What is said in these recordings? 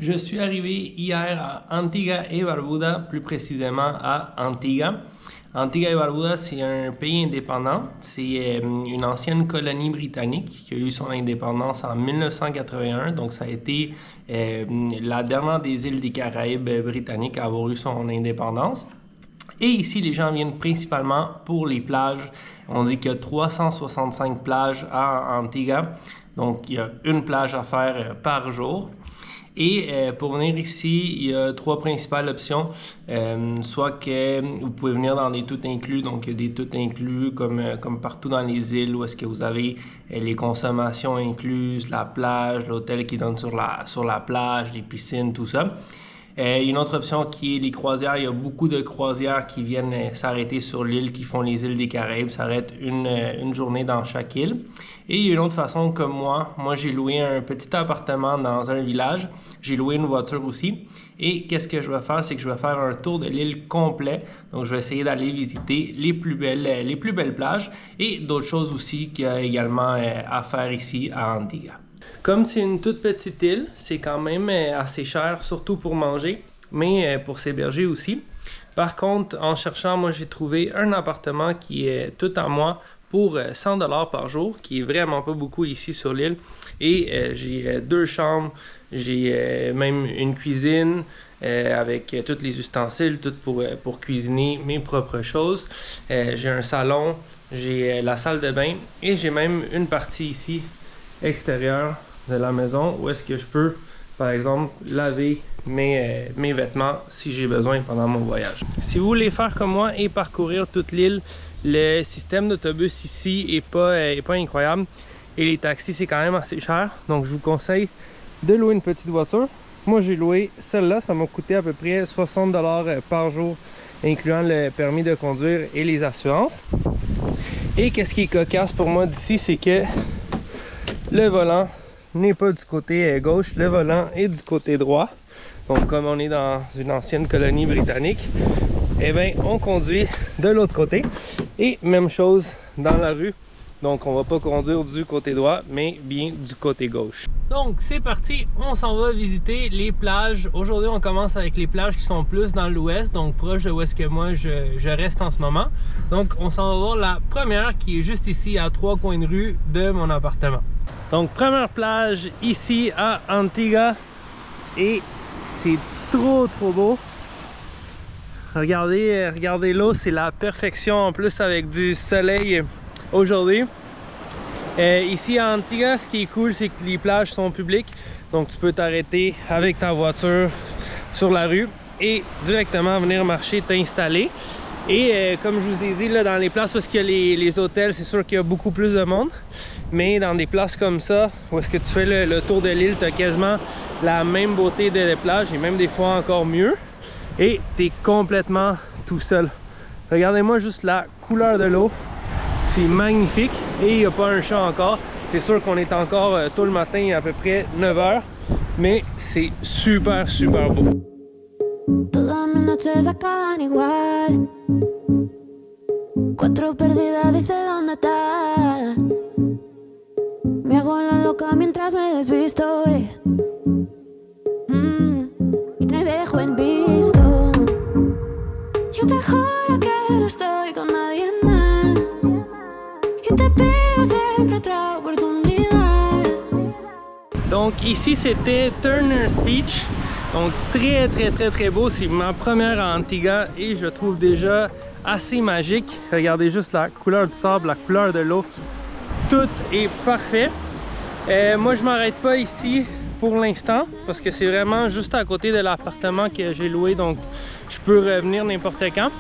Je suis arrivé hier à Antigua et Barbuda, plus précisément à Antigua. Antigua et Barbuda, c'est un pays indépendant. C'est une ancienne colonie britannique qui a eu son indépendance en 1981. Donc, ça a été la dernière des îles des Caraïbes britanniques à avoir eu son indépendance. Et ici, les gens viennent principalement pour les plages. On dit qu'il y a 365 plages à Antigua. Donc, il y a une plage à faire par jour. Et pour venir ici, il y a trois principales options. Soit que vous pouvez venir dans des tout inclus, donc il y a des tout inclus comme partout dans les îles où est-ce que vous avez les consommations incluses, la plage, l'hôtel qui donne sur la plage, les piscines, tout ça. Il y a une autre option qui est les croisières. Il y a beaucoup de croisières qui viennent s'arrêter sur l'île, qui font les îles des Caraïbes, s'arrêtent une journée dans chaque île. Et il y a une autre façon comme moi. Moi, j'ai loué un petit appartement dans un village. J'ai loué une voiture aussi. Et qu'est-ce que je vais faire? C'est que je vais faire un tour de l'île complet. Donc, je vais essayer d'aller visiter les plus belles plages et d'autres choses aussi qu'il y a également à faire ici à Antigua. Comme c'est une toute petite île, c'est quand même assez cher, surtout pour manger, mais pour s'héberger aussi. Par contre, en cherchant, moi j'ai trouvé un appartement qui est tout à moi pour 100 $ par jour, qui est vraiment pas beaucoup ici sur l'île. Et j'ai deux chambres, j'ai même une cuisine avec tous les ustensiles, tout pour cuisiner mes propres choses. J'ai un salon, j'ai la salle de bain et j'ai même une partie ici extérieure de la maison où est-ce que je peux, par exemple, laver mes vêtements si j'ai besoin pendant mon voyage. Si vous voulez faire comme moi et parcourir toute l'île, le système d'autobus ici est pas incroyable et les taxis c'est quand même assez cher, donc je vous conseille de louer une petite voiture. Moi j'ai loué celle-là, ça m'a coûté à peu près 60 $ par jour, incluant le permis de conduire et les assurances. Et qu'est-ce qui est cocasse pour moi d'ici, c'est que le volant n'est pas du côté gauche, le volant est du côté droit. Donc comme on est dans une ancienne colonie britannique, eh bien on conduit de l'autre côté. Et même chose dans la rue. Donc on va pas conduire du côté droit, mais bien du côté gauche. Donc c'est parti, on s'en va visiter les plages. Aujourd'hui on commence avec les plages qui sont plus dans l'ouest, donc proche de où est-ce que moi je reste en ce moment. Donc on s'en va voir la première qui est juste ici à 3 coins de rue de mon appartement. Donc première plage ici à Antigua et c'est trop beau. Regardez l'eau, c'est la perfection en plus avec du soleil aujourd'hui. Ici à Antigua, ce qui est cool, c'est que les plages sont publiques. Donc tu peux t'arrêter avec ta voiture sur la rue et directement venir marcher, t'installer. Et comme je vous ai dit, là, dans les places où il y a les hôtels, c'est sûr qu'il y a beaucoup plus de monde. Mais dans des places comme ça, où est-ce que tu fais le tour de l'île, tu as quasiment la même beauté des plages et même des fois encore mieux. Et tu es complètement tout seul. Regardez-moi juste la couleur de l'eau. C'est magnifique et il n'y a pas un chat encore. C'est sûr qu'on est encore tôt le matin, à peu près 9 h. Mais c'est super beau. Todas mis noches acaban igual. Cuatro perdidas, dice dónde estás. Me hago la loca mientras me desvisto. Y me dejo en visto. Yo te juro que no estoy con nadie más. Y te pido siempre otra oportunidad. Donc ici c'était Turner's Beach. Donc très beau, c'est ma première à Antigua et je trouve déjà assez magique. Regardez juste la couleur du sable, la couleur de l'eau, tout est parfait. Moi je m'arrête pas ici pour l'instant parce que c'est vraiment juste à côté de l'appartement que j'ai loué, donc je peux revenir n'importe quand.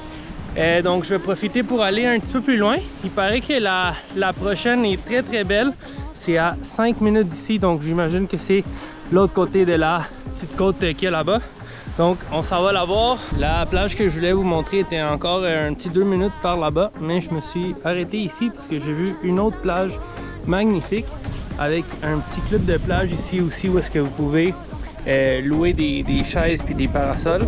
Donc je vais profiter pour aller un petit peu plus loin. Il paraît que la prochaine est très belle. C'est à 5 minutes d'ici, donc j'imagine que c'est l'autre côté de la petite côte qu'il y a là-bas. Donc on s'en va la voir. La plage que je voulais vous montrer était encore un petit 2 minutes par là-bas, mais je me suis arrêté ici parce que j'ai vu une autre plage magnifique avec un petit club de plage ici aussi où est-ce que vous pouvez louer des chaises puis des parasols.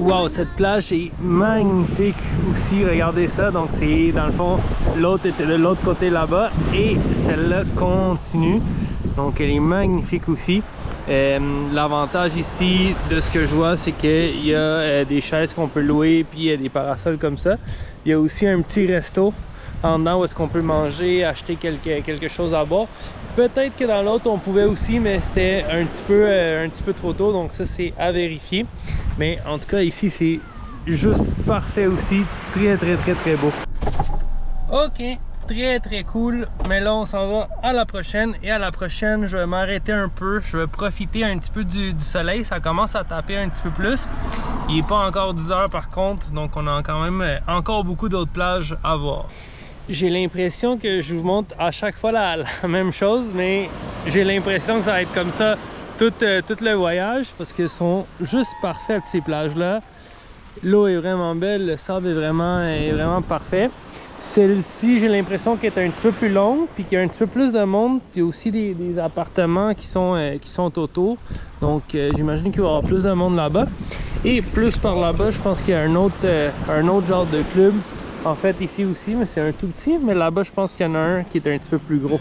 Wow, cette plage est magnifique aussi, regardez ça. Donc c'est dans le fond, l'autre était de l'autre côté là-bas et celle-là continue. Donc elle est magnifique aussi. L'avantage ici de ce que je vois, c'est qu'il y a des chaises qu'on peut louer puis des parasols comme ça. Il y a aussi un petit resto en dedans où est-ce qu'on peut manger, acheter quelque chose à boire. Peut-être que dans l'autre on pouvait aussi, mais c'était un petit peu trop tôt, donc ça c'est à vérifier. Mais en tout cas ici c'est juste parfait aussi, très beau. Ok, très cool, mais là on s'en va à la prochaine, et à la prochaine je vais m'arrêter un peu, je vais profiter un petit peu du soleil. Ça commence à taper un petit peu plus, il n'est pas encore 10 heures par contre, donc on a quand même encore beaucoup d'autres plages à voir. J'ai l'impression que je vous montre à chaque fois la même chose, mais j'ai l'impression que ça va être comme ça tout le voyage, parce qu'elles sont juste parfaites ces plages là. L'eau est vraiment belle, le sable est vraiment parfait. Celle-ci, j'ai l'impression qu'elle est un petit peu plus longue, puis qu'il y a un petit peu plus de monde, puis aussi des appartements qui sont autour. Donc j'imagine qu'il va y avoir plus de monde là-bas. Et plus par là-bas, je pense qu'il y a un autre genre de club. En fait ici aussi, mais c'est un tout petit, mais là-bas je pense qu'il y en a un qui est un petit peu plus gros.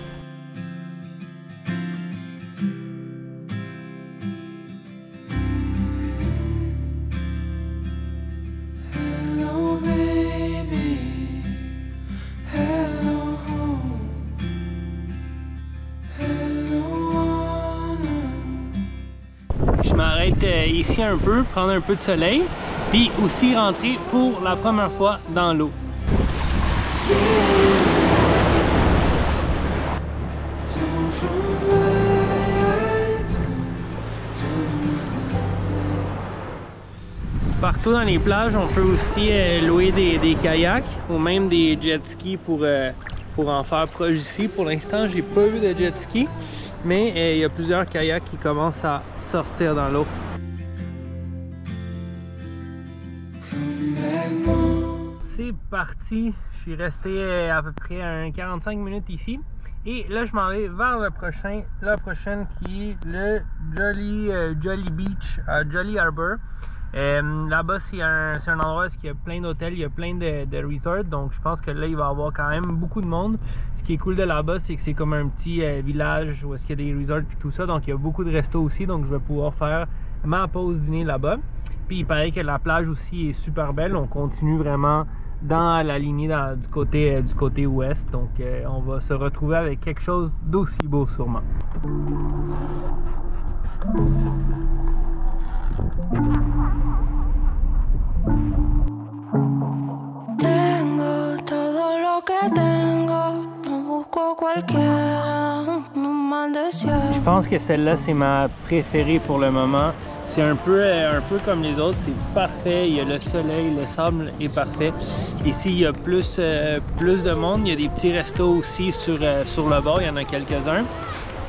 Je m'arrête ici un peu, prendre un peu de soleil, puis aussi rentrer pour la première fois dans l'eau. Partout dans les plages, on peut aussi louer des kayaks ou même des jet skis pour en faire proche ici. Pour l'instant, j'ai pas vu de jet ski, mais il y a plusieurs kayaks qui commencent à sortir dans l'eau. C'est parti, je suis resté à peu près 45 minutes ici. Et là, je m'en vais vers la prochaine qui est le Jolly Beach à Jolly Harbour. Là-bas, c'est un endroit où il y a plein d'hôtels, il y a plein de resorts, donc je pense que là, il va y avoir quand même beaucoup de monde. Ce qui est cool de là-bas, c'est que c'est comme un petit village où il y a des resorts et tout ça, donc il y a beaucoup de restos aussi, donc je vais pouvoir faire ma pause dîner là-bas. Puis il paraît que la plage aussi est super belle, on continue vraiment dans la lignée du côté ouest, donc on va se retrouver avec quelque chose d'aussi beau sûrement. Tengo todo lo que tengo, no busco cualquiera, un mal deseo. Je pense que celle-là c'est ma préférée pour le moment. C'est un peu comme les autres, c'est parfait, il y a le soleil, le sable est parfait. Ici il y a plus de monde, il y a des petits restos aussi sur le bord, il y en a quelques-uns.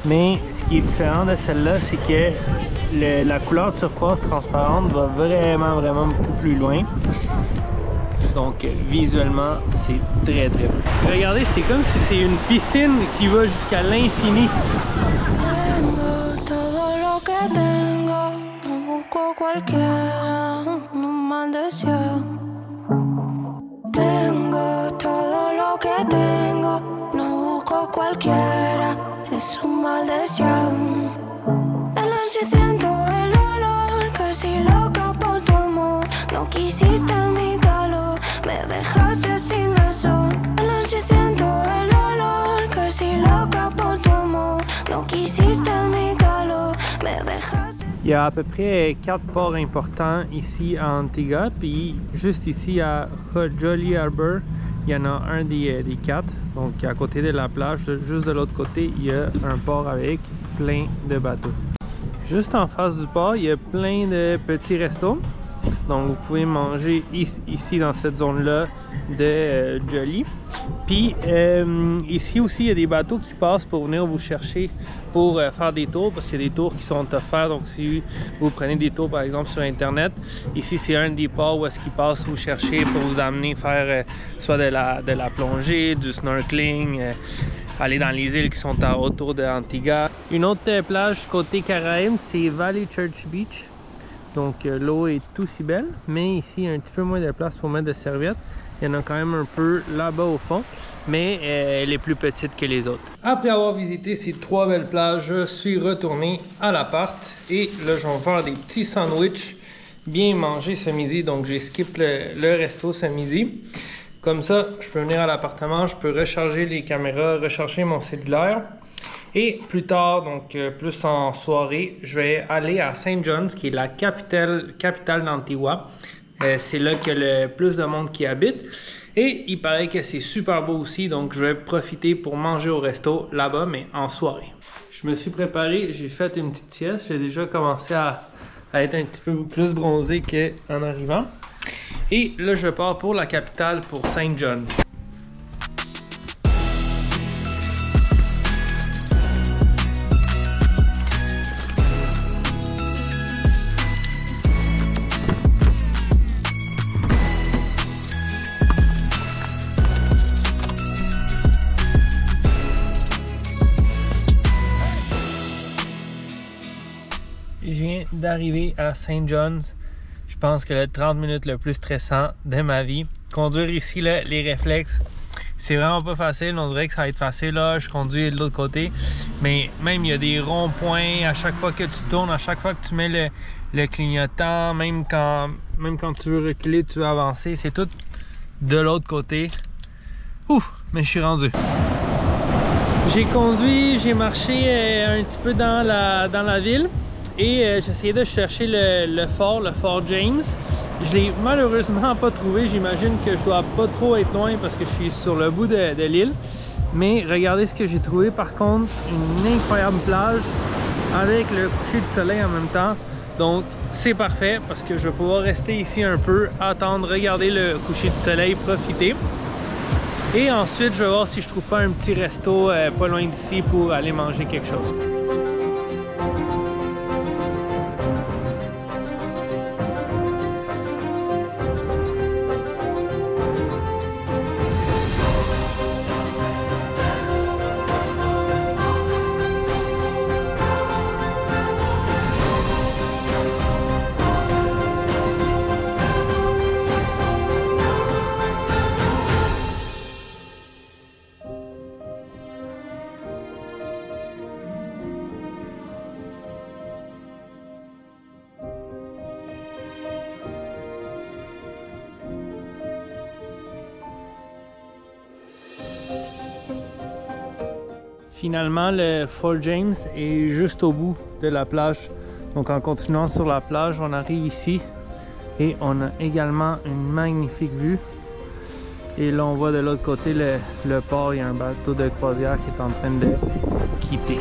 Mais ce qui est différent de celle-là, c'est que la couleur turquoise transparente va vraiment beaucoup plus loin. Donc visuellement, c'est très beau. Regardez, c'est comme si c'est une piscine qui va jusqu'à l'infini. Cualquiera, un mal deseo. Tengo todo lo que tengo, no busco cualquiera, es un mal deseo. En la noche siento el olor, casi loca por tu amor. No quisiste mi calor, me dejaste sin razón. En la noche siento el olor, casi loca por tu amor. No quisiste mi calor, me dejaste. Il y a à peu près 4 ports importants ici à Antigua, puis juste ici à Jolly Harbour, il y en a un des 4. Donc à côté de la plage, juste de l'autre côté, il y a un port avec plein de bateaux. Juste en face du port, il y a plein de petits restos. Donc vous pouvez manger ici dans cette zone-là de Joli. Puis ici aussi, il y a des bateaux qui passent pour venir vous chercher pour faire des tours, parce qu'il y a des tours qui sont offerts. Donc si vous prenez des tours par exemple sur internet, ici c'est un des ports où est-ce qu'ils passent vous chercher pour vous amener faire soit de la plongée, du snorkeling, aller dans les îles qui sont autour de Antigua. Une autre plage côté Caraïbes, c'est Valley Church Beach. Donc l'eau est aussi belle, mais ici il y a un petit peu moins de place pour mettre de serviettes. Il y en a quand même un peu là-bas au fond, mais elle est plus petite que les autres. Après avoir visité ces 3 belles plages, je suis retourné à l'appart et là je vais me faire des petits sandwichs bien mangés ce midi. Donc j'ai skip le resto ce midi. Comme ça, je peux venir à l'appartement, je peux recharger les caméras, recharger mon cellulaire. Et plus tard, donc plus en soirée, je vais aller à St. John's, qui est la capitale d'Antigua. C'est là qu'il y a le plus de monde qui habite. Et il paraît que c'est super beau aussi, donc je vais profiter pour manger au resto là-bas, mais en soirée. Je me suis préparé, j'ai fait une petite sieste. J'ai déjà commencé à être un petit peu plus bronzé qu'en arrivant. Et là, je pars pour la capitale, pour St. John's. Je viens d'arriver à St. John's. Je pense que le 30 minutes le plus stressant de ma vie. Conduire ici, là, les réflexes, c'est vraiment pas facile. On dirait que ça va être facile. Là, je conduis de l'autre côté. Mais même, il y a des ronds-points à chaque fois que tu tournes, à chaque fois que tu mets le clignotant, même quand tu veux reculer, tu veux avancer. C'est tout de l'autre côté. Ouf! Mais je suis rendu. J'ai conduit, j'ai marché un petit peu dans la ville. Et j'essayais de chercher le fort James. Je l'ai malheureusement pas trouvé. J'imagine que je dois pas trop être loin parce que je suis sur le bout de l'île. Mais regardez ce que j'ai trouvé par contre. Une incroyable plage avec le coucher du soleil en même temps. Donc c'est parfait parce que je vais pouvoir rester ici un peu, attendre, regarder le coucher du soleil, profiter. Et ensuite je vais voir si je trouve pas un petit resto pas loin d'ici pour aller manger quelque chose. Finalement, le Fort James est juste au bout de la plage. Donc en continuant sur la plage, on arrive ici et on a également une magnifique vue. Et là, on voit de l'autre côté le port. Il y a un bateau de croisière qui est en train de quitter.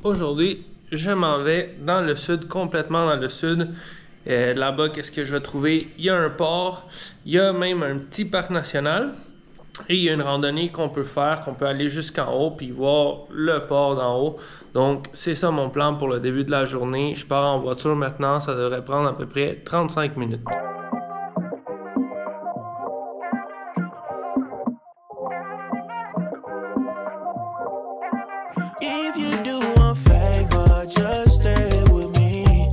Aujourd'hui, je m'en vais dans le sud, complètement dans le sud. Là-bas, qu'est-ce que je vais trouver? Il y a un port, il y a même un petit parc national et il y a une randonnée qu'on peut faire, qu'on peut aller jusqu'en haut puis voir le port d'en haut. Donc, c'est ça mon plan pour le début de la journée. Je pars en voiture maintenant, ça devrait prendre à peu près 35 minutes. If you do one favor, just stay with me.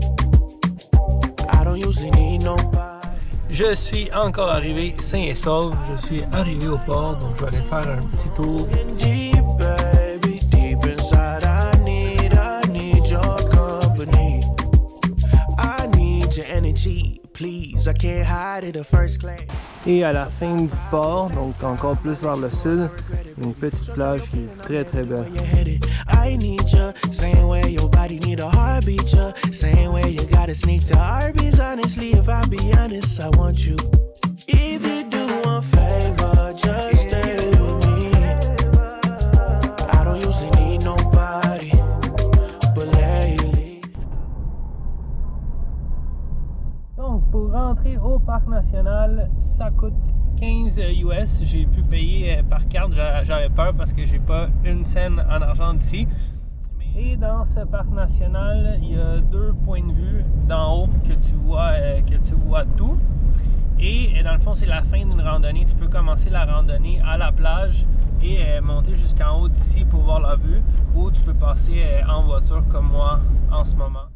I don't usually need nobody. Je suis encore arrivé sain et sauf. Je suis arrivé au port, donc je vais aller faire un petit tour. Deep, baby, deep inside, I need your company. I need your energy, please. cause I can't hide it, the first class. Et à la fin du port, donc encore plus vers le sud, une petite plage qui est très très belle. I need you, same way your body need a heartbeat, ya. Same way you gotta sneak to Arby's. Honestly, if I be honest, I want you. If you do one favor, just stay with me. I don't usually need nobody, but lately. Donc pour rentrer au parc national, ça coûte 15 US. J'ai pu payer par carte, j'avais peur parce que j'ai pas une scène en argent d'ici. Et dans ce parc national, il y a 2 points de vue d'en haut que tu vois tout. Et dans le fond, c'est la fin d'une randonnée. Tu peux commencer la randonnée à la plage et monter jusqu'en haut d'ici pour voir la vue, ou tu peux passer en voiture comme moi en ce moment.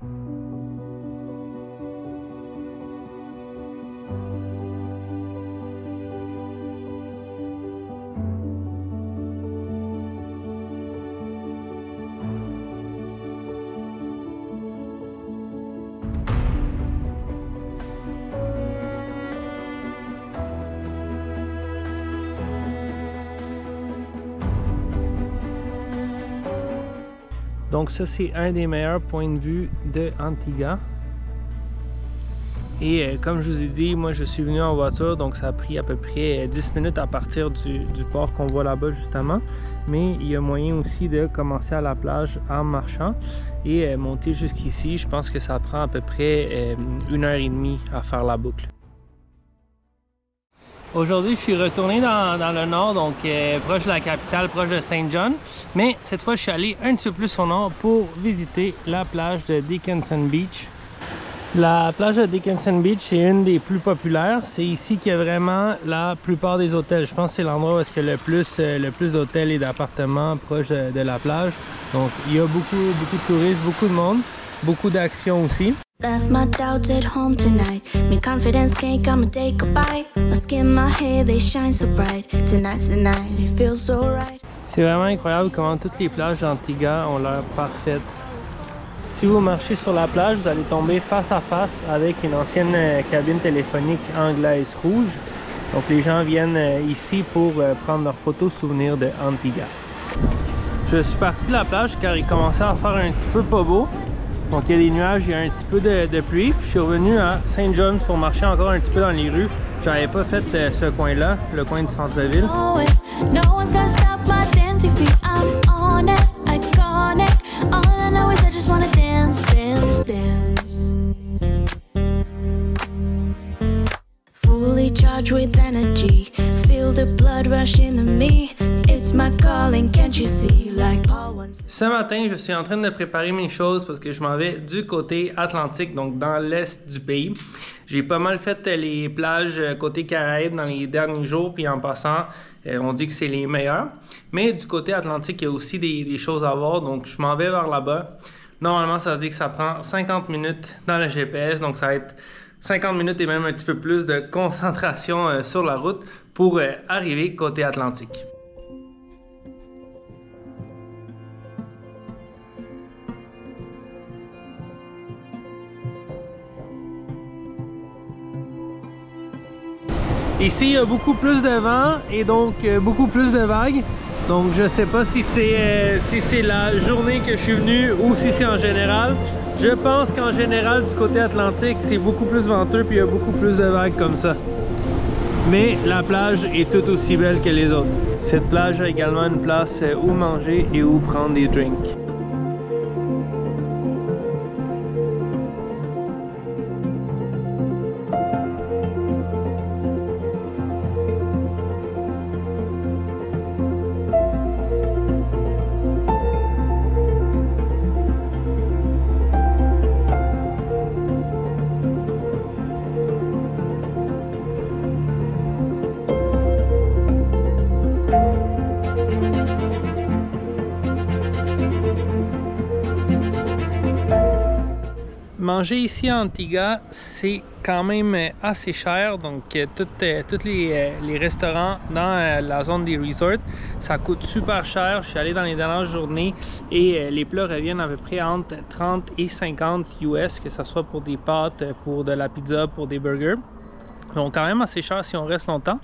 Donc ça, c'est un des meilleurs points de vue de Antigua. Et comme je vous ai dit, moi je suis venu en voiture, donc ça a pris à peu près 10 minutes à partir du port qu'on voit là-bas justement. Mais il y a moyen aussi de commencer à la plage en marchant et monter jusqu'ici. Je pense que ça prend à peu près 1h30 à faire la boucle. Aujourd'hui, je suis retourné dans le nord, donc proche de la capitale, proche de Saint John. Mais cette fois, je suis allé un petit peu plus au nord pour visiter la plage de Dickinson Beach. La plage de Dickinson Beach, c'est une des plus populaires. C'est ici qu'il y a vraiment la plupart des hôtels. Je pense que c'est l'endroit où il y a le plus d'hôtels et d'appartements proches de la plage. Donc, il y a beaucoup de touristes, beaucoup de monde, beaucoup d'actions aussi. Left my doubts at home tonight. Me confidence can't come and take a bite. My skin, my hair, they shine so bright. Tonight's the night, it feels so right. C'est vraiment incroyable comment toutes les plages d'Antigua ont l'air parfaites. Si vous marchez sur la plage, vous allez tomber face à face avec une ancienne cabine téléphonique anglaise rouge. Donc les gens viennent ici pour prendre leurs photos souvenirs de Antigua. Je suis parti de la plage car il commençait à faire un petit peu pas beau. Donc il y a des nuages, il y a un petit peu de pluie. Puis je suis revenu à Saint John's pour marcher encore un petit peu dans les rues. J'avais pas fait ce coin-là, le coin du centre-ville. Fully charged with energy, feel the blood rush into me. It's my calling, can't you see? Like Paul once. Ce matin, je suis en train de préparer mes choses parce que je m'en vais du côté Atlantique, donc dans l'est du pays. J'ai pas mal fait les plages côté Caraïbes dans les derniers jours, puis en passant, on dit que c'est les meilleurs. Mais du côté Atlantique, il y a aussi des choses à voir, donc je m'en vais vers là-bas. Normalement, ça veut dire que ça prend 50 minutes dans le GPS, donc ça va être 50 minutes et même un petit peu plus de concentration sur la route pour arriver côté Atlantique. Ici, il y a beaucoup plus de vent et donc beaucoup plus de vagues. Donc je sais pas si c'est la journée que je suis venu ou si c'est en général. Je pense qu'en général, du côté Atlantique, c'est beaucoup plus venteux puis il y a beaucoup plus de vagues comme ça. Mais la plage est tout aussi belle que les autres. Cette plage a également une place où manger et où prendre des drinks. Manger ici à Antigua, c'est quand même assez cher, donc tous les restaurants dans la zone des resorts, ça coûte super cher. Je suis allé dans les dernières journées et les plats reviennent à peu près entre 30 et 50 US, que ce soit pour des pâtes, pour de la pizza, pour des burgers. Donc quand même assez cher si on reste longtemps.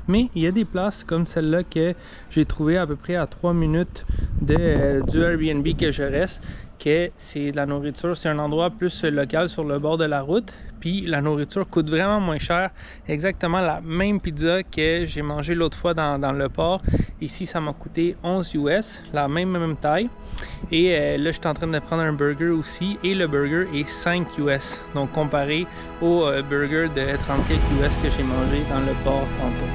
Mais il y a des places comme celle-là que j'ai trouvé à peu près à 3 minutes du Airbnb que je reste. Que c'est de la nourriture, c'est un endroit plus local sur le bord de la route. Puis la nourriture coûte vraiment moins cher. Exactement la même pizza que j'ai mangé l'autre fois dans le port. Ici, ça m'a coûté 11 US, la même taille. Et là, je suis en train de prendre un burger aussi. Et le burger est 5 US. Donc comparé au burger de 30 quelques US que j'ai mangé dans le port tantôt.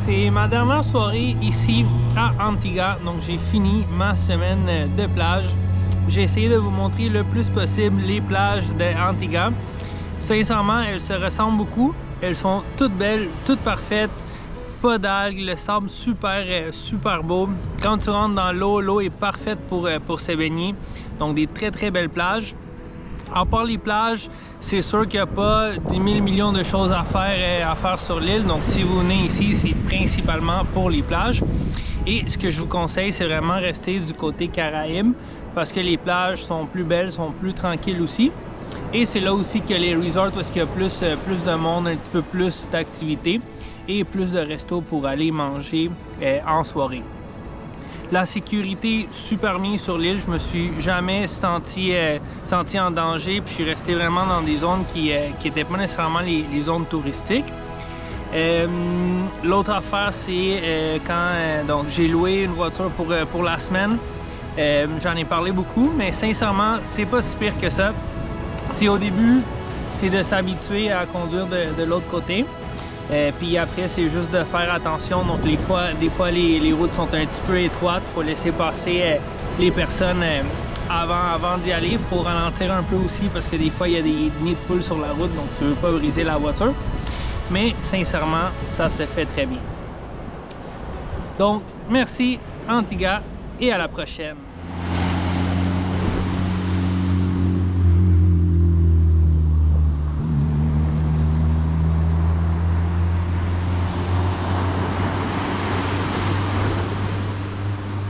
C'est ma dernière soirée ici à Antigua, donc j'ai fini ma semaine de plage. J'ai essayé de vous montrer le plus possible les plages d'Antigua. Sincèrement, elles se ressemblent beaucoup. Elles sont toutes belles, toutes parfaites. Pas d'algues, le sable super beau. Quand tu rentres dans l'eau, l'eau est parfaite pour se baigner. Donc des très belles plages. À part les plages, c'est sûr qu'il n'y a pas 10 000 millions de choses à faire sur l'île. Donc si vous venez ici, c'est principalement pour les plages. Et ce que je vous conseille, c'est vraiment rester du côté Caraïbes parce que les plages sont plus belles, sont plus tranquilles aussi. Et c'est là aussi qu'il y a les resorts où il y a plus de monde, un petit peu plus d'activités et plus de restos pour aller manger en soirée. La sécurité super mise sur l'île, je me suis jamais senti en danger, puis je suis resté vraiment dans des zones qui n'étaient pas nécessairement les zones touristiques. L'autre affaire, c'est quand donc j'ai loué une voiture pour la semaine. J'en ai parlé beaucoup, mais sincèrement, c'est pas si pire que ça. C'est au début, c'est de s'habituer à conduire de l'autre côté. Puis après, c'est juste de faire attention. Donc des fois les routes sont un petit peu étroites. Il faut laisser passer les personnes avant d'y aller. Il faut ralentir un peu aussi parce que des fois, il y a des nids de poules sur la route. Donc tu ne veux pas briser la voiture. Mais sincèrement, ça se fait très bien. Donc, merci Antigua et à la prochaine.